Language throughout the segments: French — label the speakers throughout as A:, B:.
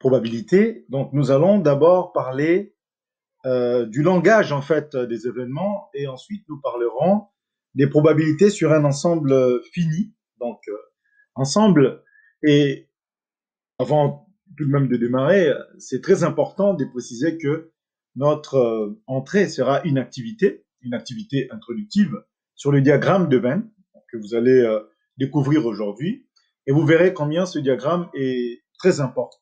A: probabilité. Donc, nous allons d'abord parler du langage en fait des événements et ensuite nous parlerons des probabilités sur un ensemble fini. Donc, ensemble et avant tout de même de démarrer, c'est très important de préciser que notre entrée sera une activité introductive sur le diagramme de Venn que vous allez découvrir aujourd'hui. Et vous verrez combien ce diagramme est très important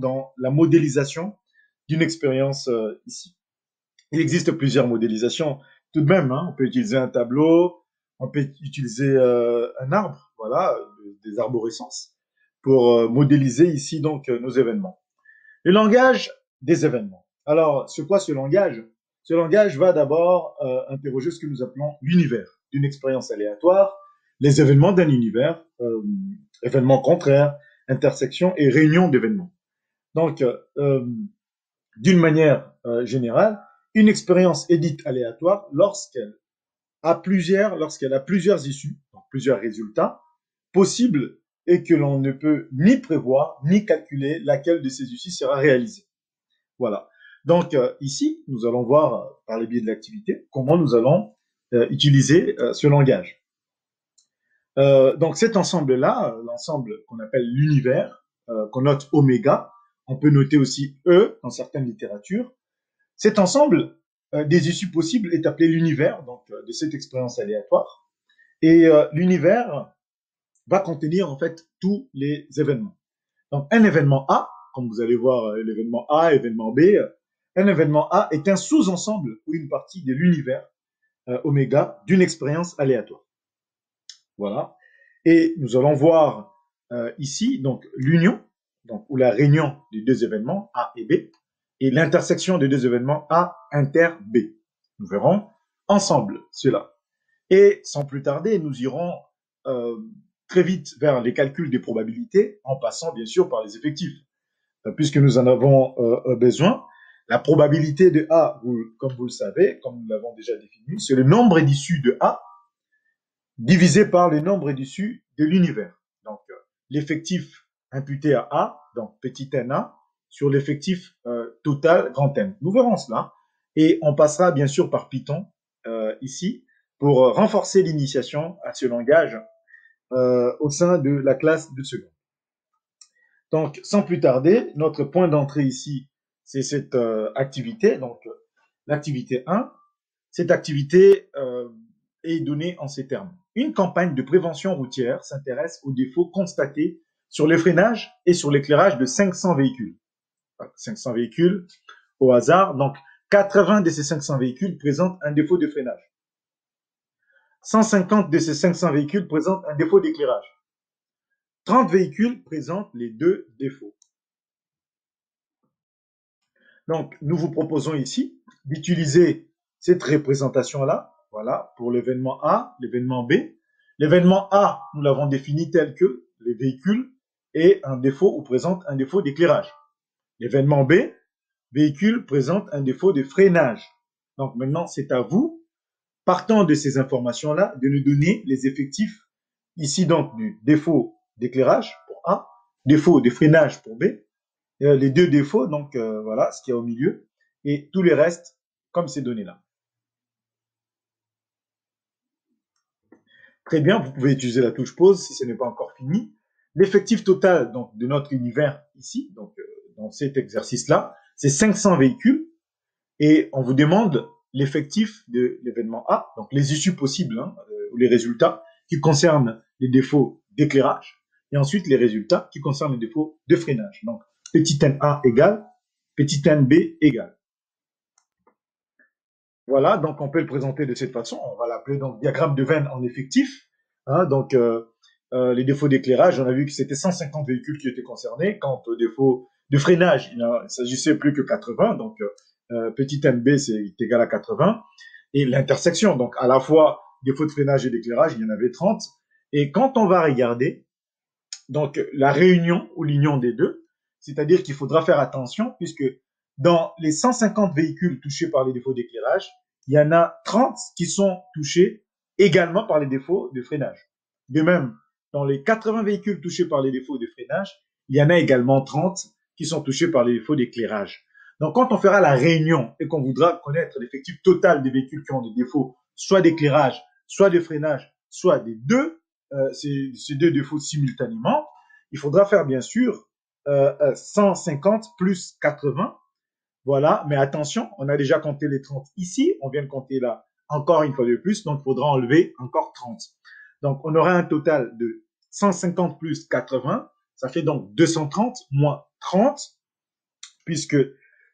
A: dans la modélisation d'une expérience ici. Il existe plusieurs modélisations tout de même. Hein. On peut utiliser un tableau, on peut utiliser un arbre, voilà, des arborescences, pour modéliser ici donc nos événements. Le langage des événements. Alors, c'est quoi ce langage? Ce langage va d'abord interroger ce que nous appelons l'univers d'une expérience aléatoire, les événements d'un univers, événements contraires, intersections et réunions d'événements. Donc, d'une manière générale, une expérience est dite aléatoire lorsqu'elle a plusieurs issues, donc plusieurs résultats possibles et que l'on ne peut ni prévoir ni calculer laquelle de ces issues sera réalisée. Voilà. Donc ici, nous allons voir par le biais de l'activité comment nous allons utiliser ce langage. Donc cet ensemble-là, l'ensemble qu'on appelle l'univers, qu'on note oméga, on peut noter aussi E dans certaines littératures. Cet ensemble des issues possibles est appelé l'univers, donc de cette expérience aléatoire. Et l'univers va contenir en fait tous les événements. Donc un événement A, comme vous allez voir l'événement A, événement B, un événement A est un sous-ensemble ou une partie de l'univers oméga d'une expérience aléatoire. Voilà. Et nous allons voir ici donc l'union, donc ou la réunion des deux événements A et B, et l'intersection des deux événements A inter B. Nous verrons ensemble cela. Et sans plus tarder, nous irons très vite vers les calculs des probabilités, en passant bien sûr par les effectifs. Puisque nous en avons besoin, la probabilité de A, comme vous le savez, comme nous l'avons déjà défini, c'est le nombre d'issues de A divisé par le nombre d'issues de l'univers. Donc, l'effectif imputé à A, donc petit n sur l'effectif total grand N. Nous verrons cela. Et on passera bien sûr par Python ici pour renforcer l'initiation à ce langage au sein de la classe de seconde. Donc, sans plus tarder, notre point d'entrée ici, c'est cette activité. Donc, l'activité 1, cette activité est donnée en ces termes. Une campagne de prévention routière s'intéresse aux défauts constatés sur le freinage et sur l'éclairage de 500 véhicules. 500 véhicules au hasard. Donc, 80 de ces 500 véhicules présentent un défaut de freinage. 150 de ces 500 véhicules présentent un défaut d'éclairage. 30 véhicules présentent les deux défauts. Donc, nous vous proposons ici d'utiliser cette représentation-là, voilà, pour l'événement A, l'événement B. L'événement A, nous l'avons défini tel que les véhicules aient un défaut ou présentent un défaut d'éclairage. L'événement B, véhicule présente un défaut de freinage. Donc maintenant, c'est à vous, partant de ces informations-là, de nous donner les effectifs ici donc du défaut d'éclairage pour A, défaut de freinage pour B, les deux défauts, donc voilà ce qu'il y a au milieu, et tous les restes comme ces données-là. Très bien, vous pouvez utiliser la touche pause si ce n'est pas encore fini. L'effectif total donc, de notre univers ici, donc dans cet exercice-là, c'est 500 véhicules, et on vous demande l'effectif de l'événement A, donc les issues possibles, hein, ou les résultats qui concernent les défauts d'éclairage, et ensuite les résultats qui concernent les défauts de freinage. Donc, petit n A égale, petit n B égale. Voilà, donc on peut le présenter de cette façon. On va l'appeler donc diagramme de Venn en effectif. Hein, donc, les défauts d'éclairage, on a vu que c'était 150 véhicules qui étaient concernés. Quant aux défauts de freinage, il s'agissait plus que 80. Donc, petit nb, c'est égal à 80. Et l'intersection, donc à la fois défauts de freinage et d'éclairage, il y en avait 30. Et quand on va regarder, donc la réunion ou l'union des deux, c'est-à-dire qu'il faudra faire attention puisque dans les 150 véhicules touchés par les défauts d'éclairage, il y en a 30 qui sont touchés également par les défauts de freinage. De même, dans les 80 véhicules touchés par les défauts de freinage, il y en a également 30 qui sont touchés par les défauts d'éclairage. Donc, quand on fera la réunion et qu'on voudra connaître l'effectif total des véhicules qui ont des défauts, soit d'éclairage, soit de freinage, soit des deux, ces deux défauts simultanément, il faudra faire bien sûr 150 plus 80. Voilà, mais attention, on a déjà compté les 30 ici, on vient de compter là encore une fois de plus, donc il faudra enlever encore 30. Donc, on aura un total de 150 plus 80, ça fait donc 230 moins 30, puisque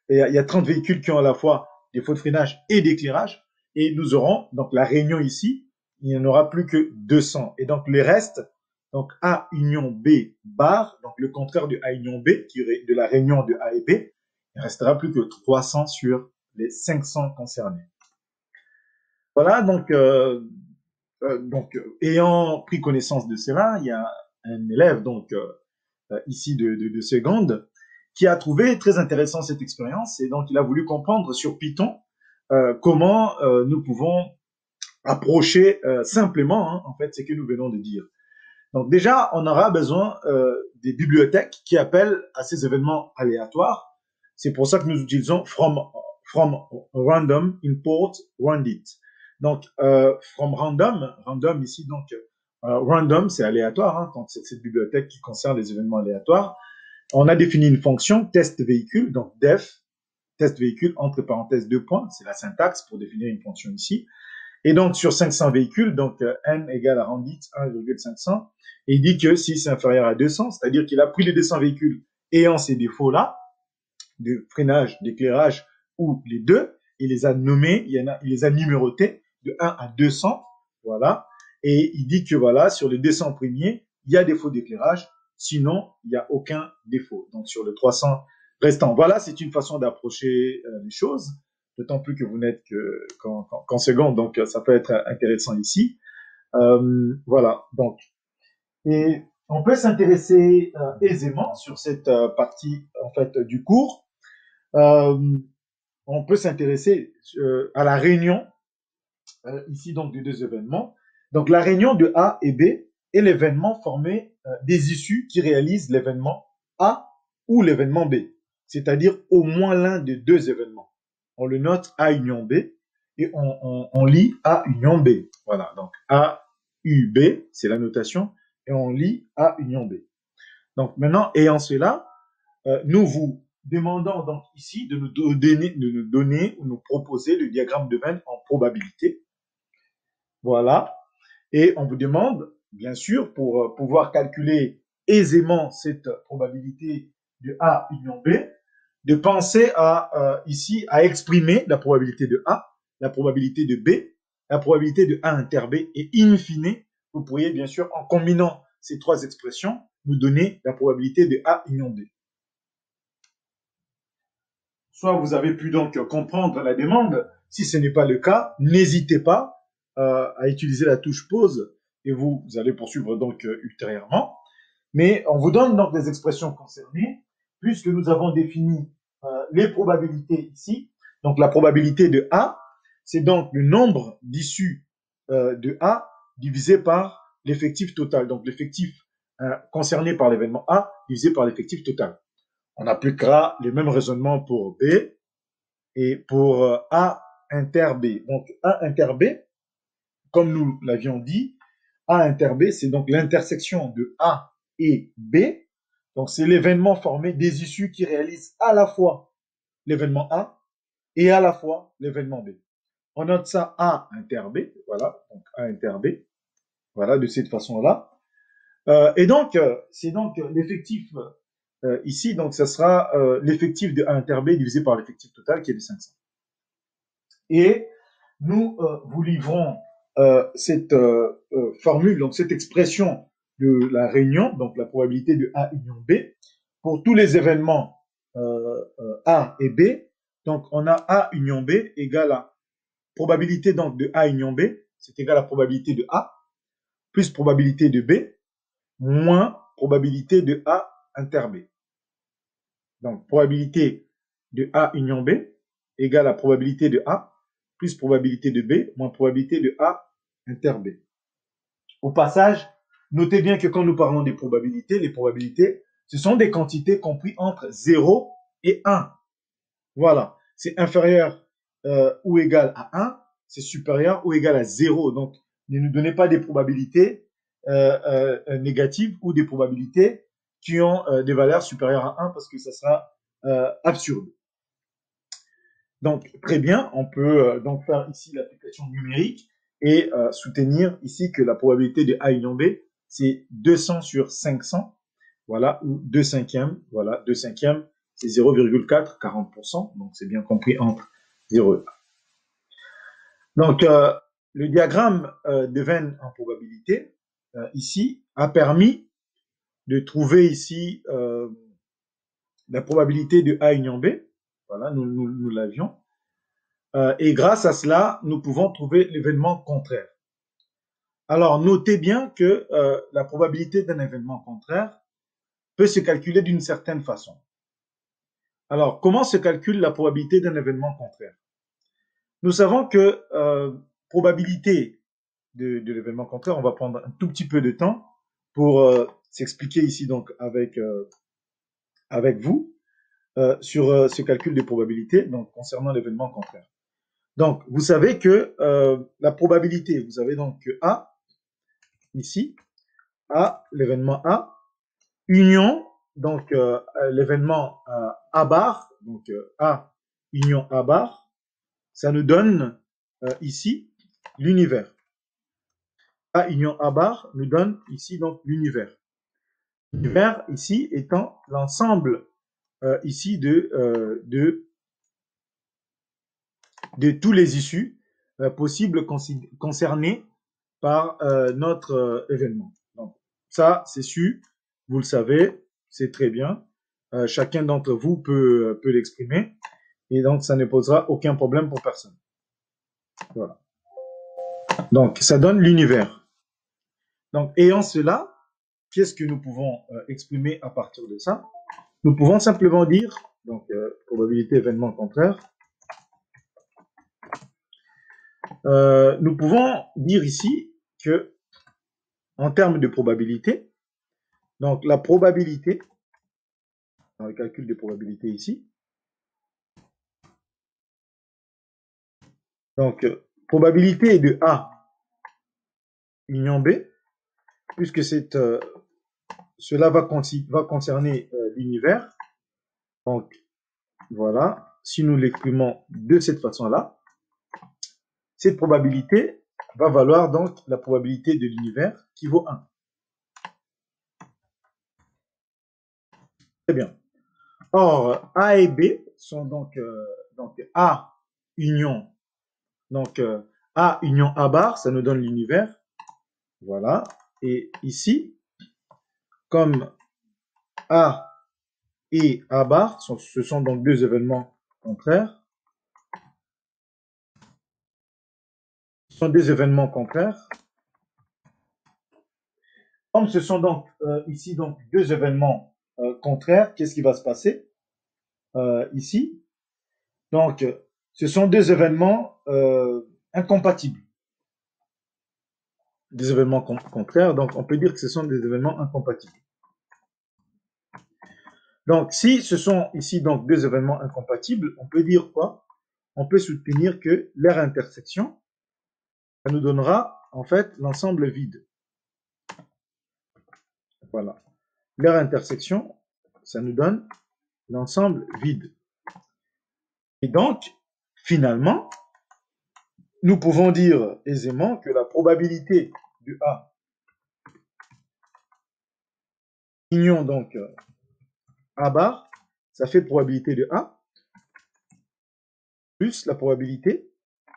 A: il y a 30 véhicules qui ont à la fois des feux de freinage et d'éclairage, et nous aurons donc la réunion ici, il n'y en aura plus que 200. Et donc, les restes, donc A union B bar, donc le contraire de A union B, qui est de la réunion de A et B, il ne restera plus que 300 sur les 500 concernés. Voilà, donc, ayant pris connaissance de cela, il y a un élève donc ici de seconde qui a trouvé très intéressant cette expérience et donc il a voulu comprendre sur Python comment nous pouvons approcher simplement en fait ce que nous venons de dire. Donc déjà, on aura besoin des bibliothèques qui appellent à ces événements aléatoires. C'est pour ça que nous utilisons from random import randit. Donc from random ici donc random c'est aléatoire, hein, donc c'est cette bibliothèque qui concerne les événements aléatoires. On a défini une fonction test véhicule, donc def test véhicule entre parenthèses 2 points, c'est la syntaxe pour définir une fonction ici. Et donc, sur 500 véhicules, donc n égale à randit 1,500, et il dit que si c'est inférieur à 200, c'est-à-dire qu'il a pris les 200 véhicules ayant ces défauts-là, de freinage, d'éclairage, ou les deux, il les a nommés, il les a numérotés de 1 à 200, voilà, et il dit que voilà, sur les 200 premiers, il y a défaut d'éclairage, sinon, il n'y a aucun défaut. Donc, sur les 300 restants, voilà, c'est une façon d'approcher les choses. D'autant plus que vous n'êtes qu'en seconde, donc ça peut être intéressant ici. Voilà, donc. Et on peut s'intéresser aisément sur cette partie, en fait, du cours. On peut s'intéresser à la réunion, ici, donc, des deux événements. Donc, la réunion de A et B est l'événement formé des issues qui réalisent l'événement A ou l'événement B, c'est-à-dire au moins l'un des deux événements. On le note A union B et on lit A union B. Voilà, donc A, U, B, c'est la notation, et on lit A union B. Donc maintenant, ayant cela, nous vous demandons donc ici de nous donner ou nous proposer le diagramme de Venn en probabilité. Voilà, et on vous demande, bien sûr, pour pouvoir calculer aisément cette probabilité de A union B, de penser à ici à exprimer la probabilité de A, la probabilité de B, la probabilité de A inter B et in fine, vous pourriez bien sûr en combinant ces trois expressions nous donner la probabilité de A union B. Soit vous avez pu donc comprendre la demande, si ce n'est pas le cas, n'hésitez pas à utiliser la touche pause et vous allez poursuivre donc ultérieurement. Mais on vous donne donc les expressions concernées puisque nous avons défini les probabilités ici. Donc la probabilité de A, c'est donc le nombre d'issues de A divisé par l'effectif total. Donc l'effectif concerné par l'événement A divisé par l'effectif total. On appliquera le même raisonnement pour B et pour A inter B. Donc A inter B, comme nous l'avions dit, A inter B, c'est donc l'intersection de A et B. Donc c'est l'événement formé des issues qui réalisent à la fois l'événement A et à la fois l'événement B. On note ça A inter B, voilà, donc A inter B, voilà, de cette façon-là. Et donc, c'est donc l'effectif ici, donc ça sera l'effectif de A inter B divisé par l'effectif total qui est de 500. Et nous vous livrons cette formule, donc cette expression de la réunion, donc la probabilité de A union B, pour tous les événements A et B. Donc, on a A union B égale à probabilité donc de A union B, c'est égal à probabilité de A, plus probabilité de B, moins probabilité de A inter B. Donc, probabilité de A union B égale à probabilité de A, plus probabilité de B, moins probabilité de A inter B. Au passage, notez bien que quand nous parlons des probabilités, les probabilités, ce sont des quantités comprises entre 0 et 1. Voilà, c'est inférieur ou égal à 1, c'est supérieur ou égal à 0. Donc, ne nous donnez pas des probabilités négatives ou des probabilités qui ont des valeurs supérieures à 1 parce que ça sera absurde. Donc, très bien, on peut donc faire ici l'application numérique et soutenir ici que la probabilité de A union B, c'est 200 sur 500, voilà, ou 2 cinquièmes, voilà, 2 cinquièmes, c'est 0,440%, donc c'est bien compris entre 0 et 1. Donc, le diagramme de Venn en probabilité, ici, a permis de trouver ici la probabilité de A union B, voilà, nous l'avions, et grâce à cela, nous pouvons trouver l'événement contraire. Alors, notez bien que la probabilité d'un événement contraire peut se calculer d'une certaine façon. Alors, comment se calcule la probabilité d'un événement contraire? Nous savons que probabilité de l'événement contraire, on va prendre un tout petit peu de temps pour s'expliquer ici donc avec vous sur ce calcul de probabilité donc concernant l'événement contraire. Donc, vous savez que la probabilité, vous avez donc que A, ici, A, l'événement A, union, donc l'événement A bar, donc A union A bar, ça nous donne ici l'univers. A union A bar nous donne ici donc l'univers. L'univers ici étant l'ensemble ici de tous les issues possibles concernées par notre événement. Donc, ça, c'est su, vous le savez, c'est très bien. Chacun d'entre vous peut l'exprimer. Et donc, ça ne posera aucun problème pour personne. Voilà. Donc, ça donne l'univers. Donc, ayant cela, qu'est-ce que nous pouvons exprimer à partir de ça? Nous pouvons simplement dire, donc, probabilité événement contraire, nous pouvons dire ici que, en termes de probabilité, donc la probabilité, dans le calcul de probabilité ici, donc probabilité de A union B, puisque cela va concerner l'univers, donc voilà, si nous l'exprimons de cette façon-là, cette probabilité va valoir donc la probabilité de l'univers qui vaut 1. Très bien. Or, A et B sont donc A union, donc A union A bar, ça nous donne l'univers. Voilà. Et ici, comme A et A bar, ce sont donc deux événements contraires. Ce sont des événements contraires. Comme ce sont donc ici donc deux événements contraires, qu'est-ce qui va se passer ici? Donc, ce sont deux événements incompatibles. Des événements contraires, donc on peut dire que ce sont des événements incompatibles. Donc, si ce sont ici donc deux événements incompatibles, on peut dire quoi? On peut soutenir que leur intersection, ça nous donnera en fait l'ensemble vide. Voilà. Leur intersection, ça nous donne l'ensemble vide. Et donc, finalement, nous pouvons dire aisément que la probabilité de A union donc A bar, ça fait probabilité de A plus la probabilité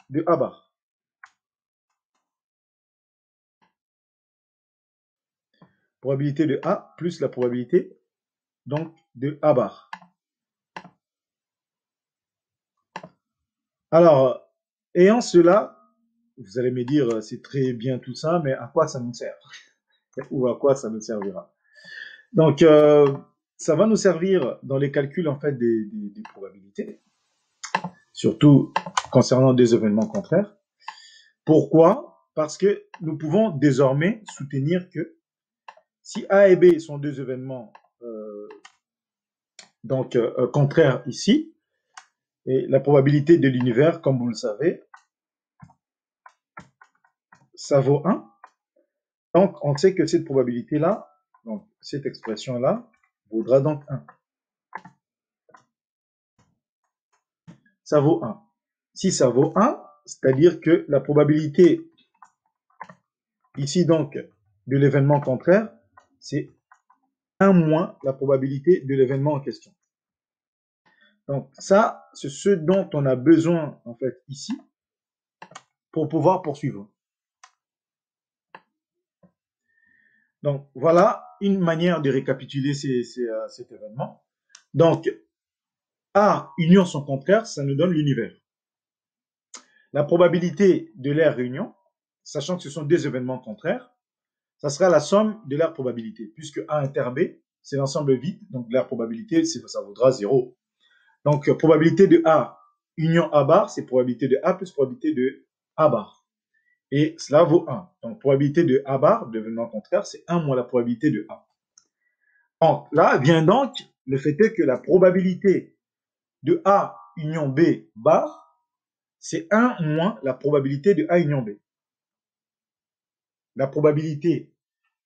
A: de A bar. Probabilité de A plus la probabilité donc de A bar. Alors, ayant cela, vous allez me dire, c'est très bien tout ça, mais à quoi ça nous sert? Ou à quoi ça nous servira? Donc, ça va nous servir dans les calculs en fait des probabilités, surtout concernant des événements contraires. Pourquoi? Parce que nous pouvons désormais soutenir que si A et B sont deux événements contraire ici. Et la probabilité de l'univers, comme vous le savez, ça vaut 1. Donc, on sait que cette probabilité-là, donc cette expression-là, vaudra donc 1. Ça vaut 1. Si ça vaut 1, c'est-à-dire que la probabilité ici donc de l'événement contraire, c'est 1 moins la probabilité de l'événement en question. Donc ça, c'est ce dont on a besoin en fait ici pour pouvoir poursuivre. Donc voilà une manière de récapituler cet événement. Donc A union son contraire, ça nous donne l'univers. La probabilité de l'aire réunion, sachant que ce sont deux événements contraires, ça sera la somme de l'aire probabilité, puisque A inter B, c'est l'ensemble vide, donc l'aire probabilité, ça vaudra 0. Donc, probabilité de A union A bar, c'est probabilité de A plus probabilité de A bar. Et cela vaut 1. Donc, probabilité de A bar, d'événement contraire, c'est 1 moins la probabilité de A. Donc, là vient donc le fait que la probabilité de A union B bar, c'est 1 moins la probabilité de A union B. La probabilité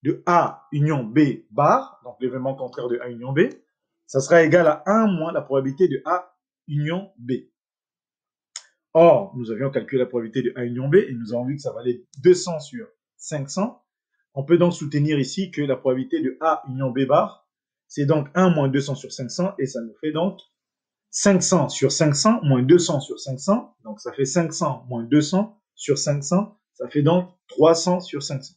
A: de A union B bar, donc l'événement contraire de A union B, ça sera égal à 1 moins la probabilité de A union B. Or, nous avions calculé la probabilité de A union B et nous avons vu que ça valait 200 sur 500. On peut donc soutenir ici que la probabilité de A union B bar, c'est donc 1 moins 200 sur 500 et ça nous fait donc 500 sur 500 moins 200 sur 500. Donc ça fait 500 moins 200 sur 500. Ça fait donc 300 sur 500.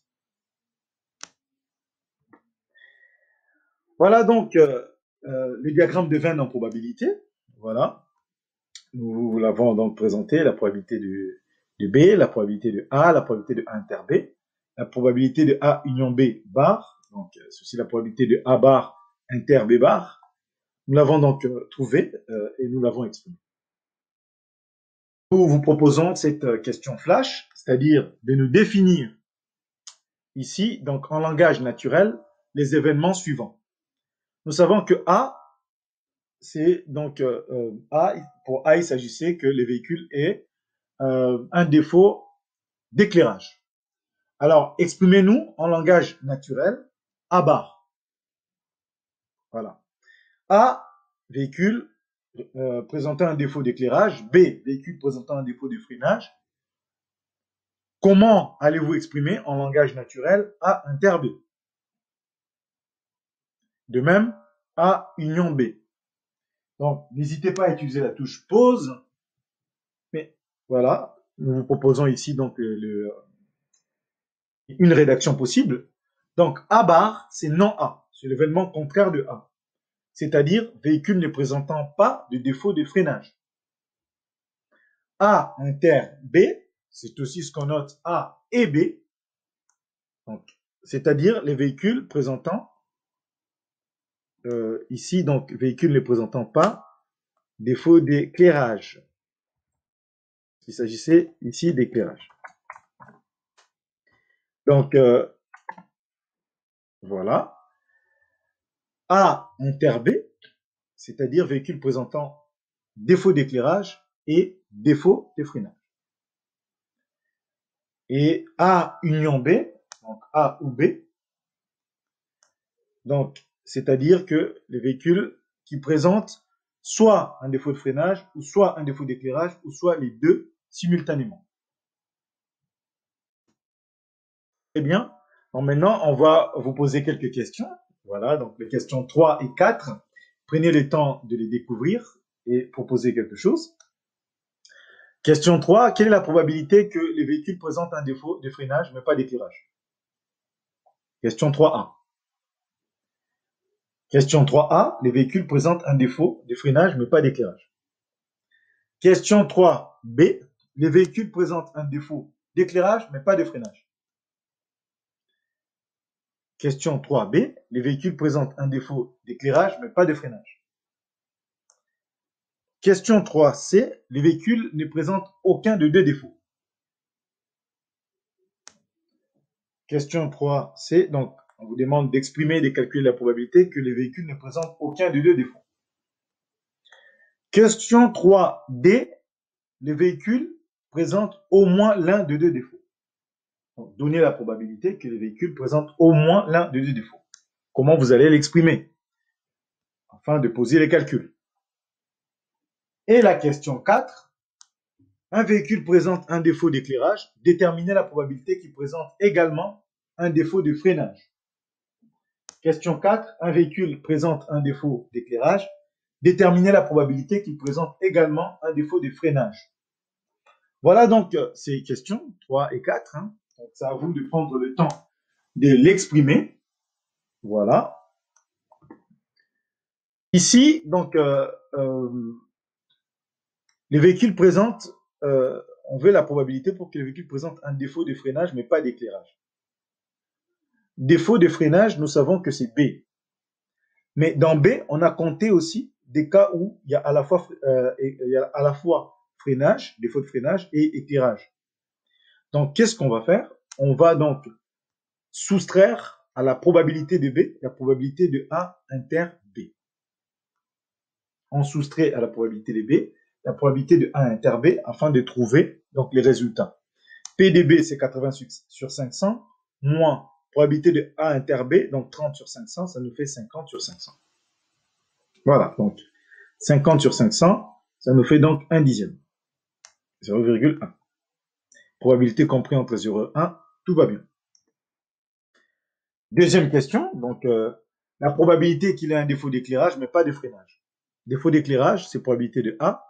A: Voilà donc le diagramme de Venn en probabilité. Voilà. Nous l'avons donc présenté, la probabilité de B, la probabilité de A, la probabilité de A inter B, la probabilité de A union B bar, donc ceci la probabilité de A bar inter B bar. Nous l'avons donc trouvé et nous l'avons exprimé. Nous vous proposons cette question flash, c'est-à-dire de nous définir ici, donc en langage naturel, les événements suivants. Nous savons que A, c'est donc A, pour A, il s'agissait que les véhicules aient un défaut d'éclairage. Alors, exprimez-nous en langage naturel A bar. Voilà. A, véhicule présentant un défaut d'éclairage. B, véhicule présentant un défaut de freinage. Comment allez-vous exprimer en langage naturel A inter B? De même, A union B. Donc, n'hésitez pas à utiliser la touche pause. Mais voilà, nous vous proposons ici donc une rédaction possible. Donc, A bar, c'est non A. C'est l'événement contraire de A. C'est-à-dire véhicule ne présentant pas de défaut de freinage. A inter B, c'est aussi ce qu'on note A et B. C'est-à-dire les véhicules présentant, ici, donc véhicules ne présentant pas défaut d'éclairage. Il s'agissait ici d'éclairage. Donc, voilà. A inter B, c'est-à-dire véhicule présentant défaut d'éclairage et défaut de freinage. Et A union B, donc A ou B, donc c'est-à-dire que les véhicules qui présentent soit un défaut de freinage, ou soit un défaut d'éclairage, ou soit les deux simultanément. Très bien. Donc maintenant, on va vous poser quelques questions. Voilà, donc les questions 3 et 4. Prenez le temps de les découvrir et proposer quelque chose. Question 3. Quelle est la probabilité que les véhicules présentent un défaut de freinage, mais pas d'éclairage? Question 3A. Question 3A. Les véhicules présentent un défaut de freinage, mais pas d'éclairage. Question 3B. Les véhicules présentent un défaut d'éclairage, mais pas de freinage. Question 3B. Les véhicules présentent un défaut d'éclairage, mais pas de freinage. Question 3C. Les véhicules ne présentent aucun de deux défauts. Question 3C. Donc, On vous demande d'exprimer et de calculer la probabilité que les véhicules ne présentent aucun des deux défauts. Question 3D. Les véhicules présentent au moins l'un des deux défauts. Donc, donnez la probabilité que les véhicules présentent au moins l'un des deux défauts. Comment vous allez l'exprimer afin de poser les calculs. Et la question 4. Un véhicule présente un défaut d'éclairage. Déterminez la probabilité qu'il présente également un défaut de freinage. Question 4. Un véhicule présente un défaut d'éclairage. Déterminez la probabilité qu'il présente également un défaut de freinage. Voilà donc ces questions 3 et 4. Donc, c'est à vous de prendre le temps de l'exprimer. Voilà. Ici, donc, les véhicules présentent, on veut la probabilité pour que les véhicules présentent un défaut de freinage, mais pas d'éclairage. Défaut de freinage, nous savons que c'est B. Mais dans B, on a compté aussi des cas où il y a à la fois, freinage, défaut de freinage et éclairage. Donc, qu'est-ce qu'on va faire? On va donc soustraire à la probabilité de B, la probabilité de A inter B. On soustrait à la probabilité de B, la probabilité de A inter B, afin de trouver donc les résultats. P de B, c'est 80 sur 500, moins probabilité de A inter B, donc 30 sur 500, ça nous fait 50 sur 500. Voilà, donc 50 sur 500, ça nous fait donc 1 dixième. 0,1. Probabilité comprise entre 0 et 1, tout va bien. Deuxième question, donc la probabilité qu'il ait un défaut d'éclairage, mais pas de freinage. Défaut d'éclairage, c'est probabilité de A,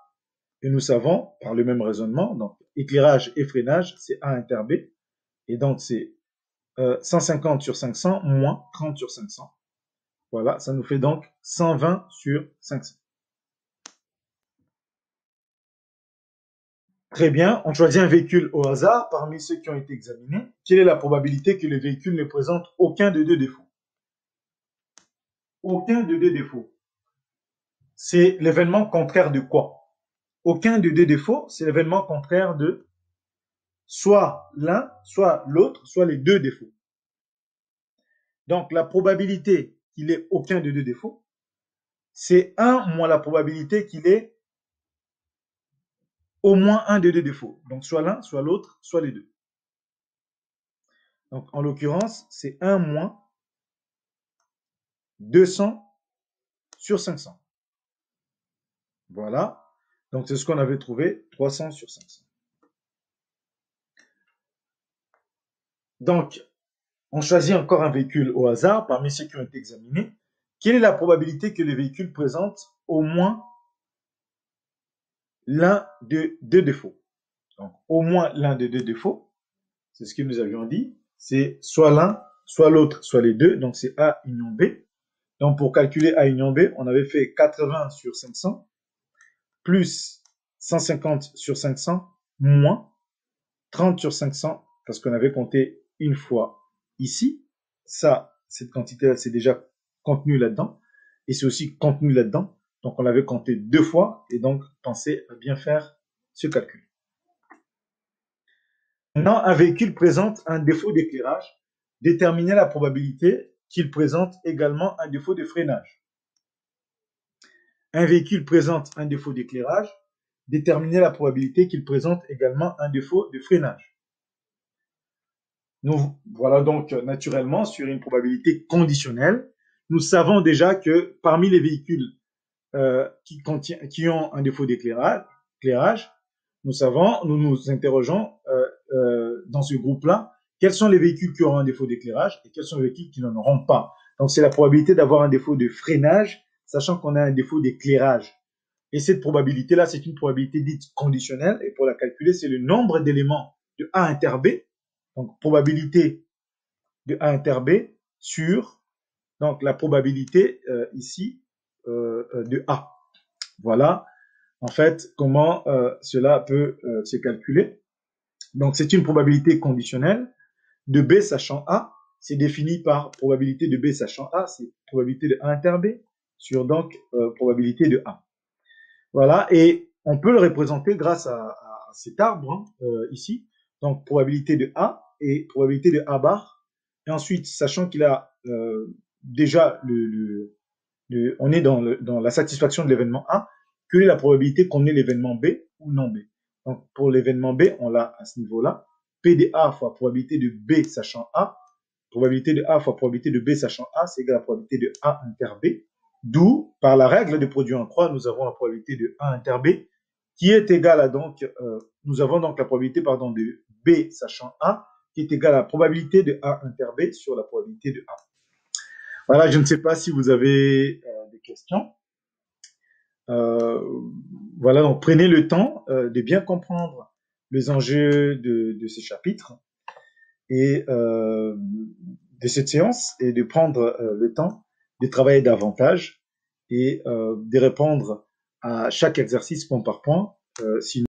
A: et nous savons, par le même raisonnement, donc éclairage et freinage, c'est A inter B, et donc c'est 150 sur 500 moins 30 sur 500. Voilà, ça nous fait donc 120 sur 500. Très bien, on choisit un véhicule au hasard parmi ceux qui ont été examinés. Quelle est la probabilité que le véhicule ne présente aucun de deux défauts? Aucun de deux défauts. C'est l'événement contraire de quoi? Aucun de deux défauts, c'est l'événement contraire de soit l'un, soit l'autre, soit les deux défauts. Donc, la probabilité qu'il ait aucun de deux défauts, c'est 1 moins la probabilité qu'il ait au moins un de deux défauts. Donc, soit l'un, soit l'autre, soit les deux. Donc, en l'occurrence, c'est 1 moins 200 sur 500. Voilà. Donc, c'est ce qu'on avait trouvé, 300 sur 500. Donc, on choisit encore un véhicule au hasard parmi ceux qui ont été examinés. Quelle est la probabilité que les véhicules présentent au moins l'un de deux défauts? Donc, au moins l'un de deux défauts, c'est ce que nous avions dit, c'est soit l'un, soit l'autre, soit les deux, donc c'est A union B. Donc, pour calculer A union B, on avait fait 80 sur 500, plus 150 sur 500, moins 30 sur 500, parce qu'on avait compté une fois ici. Ça, cette quantité-là, c'est déjà contenu là-dedans, et c'est aussi contenu là-dedans. Donc, on l'avait compté deux fois, et donc, pensez à bien faire ce calcul. Maintenant, un véhicule présente un défaut d'éclairage. Déterminez la probabilité qu'il présente également un défaut de freinage. Un véhicule présente un défaut d'éclairage. Déterminez la probabilité qu'il présente également un défaut de freinage. Nous voilà donc naturellement sur une probabilité conditionnelle. Nous savons déjà que parmi les véhicules qui ont un défaut d'éclairage, nous nous interrogeons dans ce groupe-là, quels sont les véhicules qui auront un défaut d'éclairage et quels sont les véhicules qui n'en auront pas. Donc, c'est la probabilité d'avoir un défaut de freinage, sachant qu'on a un défaut d'éclairage. Et cette probabilité-là, c'est une probabilité dite conditionnelle. Et pour la calculer, c'est le nombre d'éléments de A inter B. Donc, probabilité de A inter B sur donc, la probabilité ici de A. Voilà, en fait, comment cela peut se calculer. Donc, c'est une probabilité conditionnelle de B sachant A. C'est défini par probabilité de B sachant A, c'est probabilité de A inter B sur donc probabilité de A. Voilà, et on peut le représenter grâce à cet arbre ici. Donc, probabilité de A et probabilité de A bar. Et ensuite, sachant qu'il a déjà, on est dans la satisfaction de l'événement A, quelle est la probabilité qu'on ait l'événement B ou non B. Donc, pour l'événement B, on l'a à ce niveau-là. P de A fois probabilité de B sachant A. Probabilité de A fois probabilité de B sachant A, c'est égal à la probabilité de A inter B. D'où, par la règle des produits en croix, nous avons la probabilité de A inter B qui est égale à donc, nous avons donc la probabilité, pardon, de B sachant A qui est égale à la probabilité de A inter B sur la probabilité de A. Voilà, je ne sais pas si vous avez des questions. Voilà, donc prenez le temps de bien comprendre les enjeux de ce chapitre et de cette séance et de prendre le temps de travailler davantage et de répondre à chaque exercice point par point. Sinon